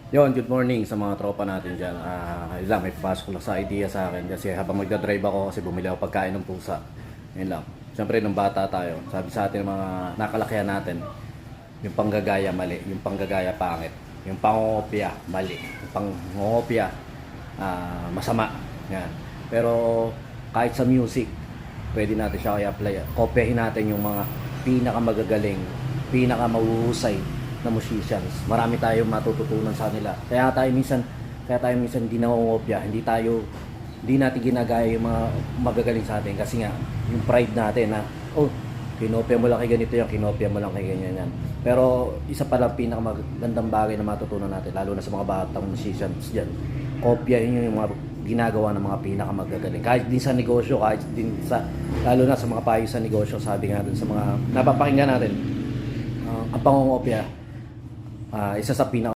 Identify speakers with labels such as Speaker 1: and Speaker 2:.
Speaker 1: Yon, good morning sa mga tropa natin dyan. Yun lang, may papasok lang sa idea sa akin kasi habang magdadrive ako kasi bumili ako pagkain ng pusa. Yun lang. Siyempre, nung bata tayo, sabi sa atin ng mga nakalakihan natin, yung panggagaya mali, yung panggagaya pangit, yung pangongopya mali, yung pangongopya masama. Yan. Pero kahit sa music, pwede natin siya i-apply. Kopyahin natin yung mga pinakamagagaling, pinakamahuhusay na musicians. Marami tayong matututunan sa nila. Kaya tayo minsan hindi nangongopya, hindi natin ginagaya yung mga magagaling sa atin kasi nga yung pride natin na kinopya mo lang kay ganito yan, kinopya mo lang kay ganyan yan. Pero isa pa lang pinakamagandang bagay na matutunan natin lalo na sa mga batang musicians diyan. Kopyahin yung mga ginagawa ng mga pinakamagagaling. Kahit din sa negosyo, kahit din sa lalo na sa mga payo sa negosyo, sabi nga dun sa mga napapakinggan natin, ang pangongopya isa sa pinaka